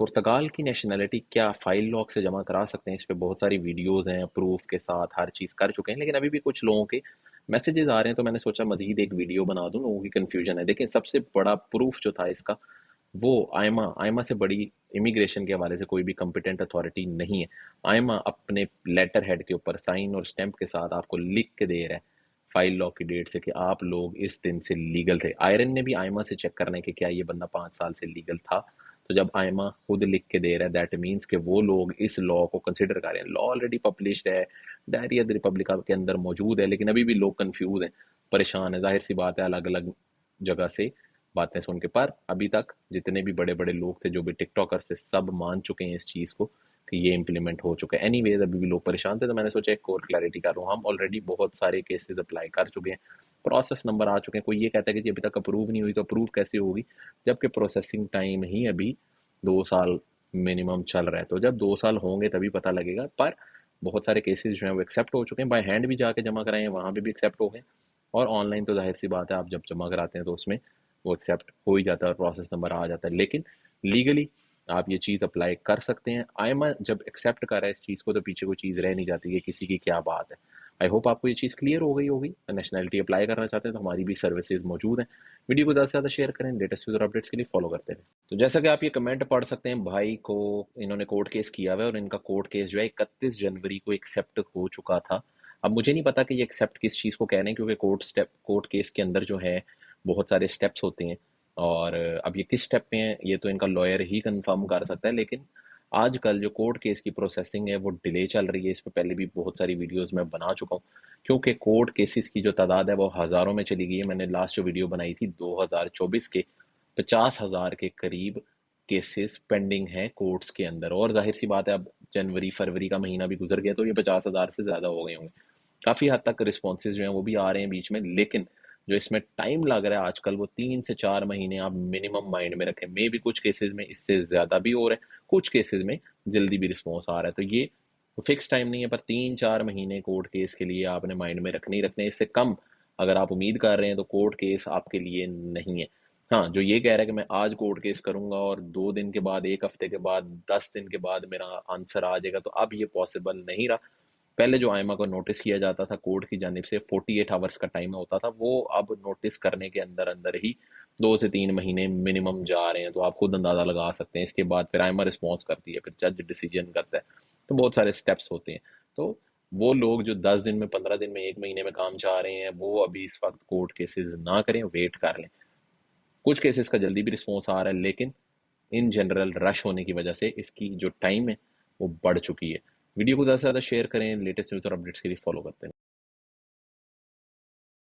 पुर्तगाल की नेशनैलिटी क्या file lock से जमा करा सकते हैं? इस पे बहुत सारी वीडियोज़ हैं, प्रूफ़ के साथ हर चीज़ कर चुके हैं, लेकिन अभी भी कुछ लोगों के मैसेजेज़ आ रहे हैं, तो मैंने सोचा मज़ीद एक वीडियो बना दूँ, लोगों की कन्फ्यूज़न है। देखिए, सबसे बड़ा प्रूफ़ जो था इसका, वो आईएमए से बड़ी इमिग्रेशन के हवाले से कोई भी कॉम्पिटेंट अथॉरिटी नहीं है। आईएमए अपने लेटर हेड के ऊपर साइन और स्टैम्प के साथ आपको लिख के दे रहा है, फ़ाइल लॉक की डेट से, कि आप लोग इस दिन से लीगल थे। आयरन ने भी आईएमए से चेक करना है कि क्या ये बंदा 5 साल से लीगल था। तो जब आयमा खुद लिख के दे रहा है, दैट मीन्स कि वो लोग इस लॉ को कंसिडर कर रहे हैं। लॉ ऑलरेडी पब्लिश्ड है, डायरी ऑफ द रिपब्लिका के अंदर मौजूद है, लेकिन अभी भी लोग कंफ्यूज हैं, परेशान है। जाहिर सी बात है, अलग अलग जगह से बातें सुन के, पर अभी तक जितने भी बड़े बड़े लोग थे, जो भी टिकटॉकर से, सब मान चुके हैं इस चीज़ को कि ये इम्प्लीमेंट हो चुका है। एनीवेज, अभी भी लोग परेशान थे, तो मैंने सोचा एक और क्लैरिटी कर रहा हूँ। हम ऑलरेडी बहुत सारे केसेस अप्लाई कर चुके हैं, प्रोसेस नंबर आ चुके हैं। कोई ये कहता है कि जी अभी तक अप्रूव नहीं हुई, तो अप्रूव कैसे होगी जबकि प्रोसेसिंग टाइम ही अभी 2 साल मिनिमम चल रहा है। तो जब 2 साल होंगे तभी पता लगेगा। पर बहुत सारे केसेस जो हैं वो एक्सेप्ट हो चुके हैं, बाय हैंड भी जाके जमा कराए हैं, वहाँ पे भी एक्सेप्ट हो गए। और ऑनलाइन तो जाहिर सी बात है, आप जब जमा कराते हैं तो उसमें वो एक्सेप्ट हो ही जाता है और प्रोसेस नंबर आ जाता है। लेकिन लीगली आप ये चीज़ अप्लाई कर सकते हैं। आईएमए जब एक्सेप्ट कर रहा है इस चीज़ को, तो पीछे कोई चीज़ रह नहीं जाती कि किसी की क्या बात है। आई होप आपको ये चीज़ क्लियर हो गई होगी। नेशनैलिटी अप्लाई करना चाहते हैं तो हमारी भी सर्विसेज मौजूद हैं। वीडियो को ज़्यादा से ज़्यादा शेयर करें, लेटेस्ट न्यूज़ और अपडेट्स के लिए फॉलो करते हैं। तो जैसा कि आप ये कमेंट पढ़ सकते हैं, भाई को इन्होंने कोर्ट केस किया हुआ है, और इनका कोर्ट केस जो है 31 जनवरी को एक्सेप्ट हो चुका था। अब मुझे नहीं पता कि ये एक्सेप्ट किस चीज़ को कह रहे हैं, क्योंकि कोर्ट केस के अंदर जो है बहुत सारे स्टेप्स होते हैं, और अब ये किस स्टेप पे हैं ये तो इनका लॉयर ही कंफर्म कर सकता है। लेकिन आजकल जो कोर्ट केस की प्रोसेसिंग है वो डिले चल रही है। इस पे पहले भी बहुत सारी वीडियोस मैं बना चुका हूँ, क्योंकि कोर्ट केसेस की जो तादाद है वो हज़ारों में चली गई है। मैंने लास्ट जो वीडियो बनाई थी 2024 के, 50,000 के करीब केसेस पेंडिंग हैं कोर्ट्स के अंदर। और जाहिर सी बात है, अब जनवरी फरवरी का महीना भी गुजर गया, तो ये 50,000 से ज़्यादा हो गए होंगे। काफ़ी हद तक रिस्पॉन्सेज जो हैं वो भी आ रहे हैं बीच में, लेकिन जो इसमें टाइम लग रहा है आजकल, वो 3 से 4 महीने आप मिनिमम माइंड में रखें। मे भी कुछ केसेस में इससे ज़्यादा भी हो रहा है, कुछ केसेस में जल्दी भी रिस्पॉन्स आ रहा है। तो ये फिक्स टाइम नहीं है, पर 3-4 महीने कोर्ट केस के लिए आपने माइंड में रखने ही रखने हैं। इससे कम अगर आप उम्मीद कर रहे हैं तो कोर्ट केस आपके लिए नहीं है। हाँ, जो ये कह रहा है कि मैं आज कोर्ट केस करूंगा और 2 दिन के बाद, 1 हफ्ते के बाद, 10 दिन के बाद मेरा आंसर आ जाएगा, तो अब ये पॉसिबल नहीं रहा। पहले जो आयमा को नोटिस किया जाता था कोर्ट की जानिब से, 48 आवर्स का टाइम होता था, वो अब नोटिस करने के अंदर अंदर ही 2 से 3 महीने मिनिमम जा रहे हैं। तो आप खुद अंदाज़ा लगा सकते हैं। इसके बाद फिर आयमा रिस्पॉन्स करती है, फिर जज डिसीजन करता है, तो बहुत सारे स्टेप्स होते हैं। तो वो लोग जो 10 दिन में, 15 दिन में, 1 महीने में काम चाह रहे हैं, वो अभी इस वक्त कोर्ट केसेस ना करें, वेट कर लें। कुछ केसेस का जल्दी भी रिस्पॉन्स आ रहा है, लेकिन इन जनरल रश होने की वजह से इसकी जो टाइम है वो बढ़ चुकी है। वीडियो को ज़्यादा से ज़्यादा शेयर करें, लेटेस्ट न्यूज़ और अपडेट्स के लिए फॉलो करते हैं।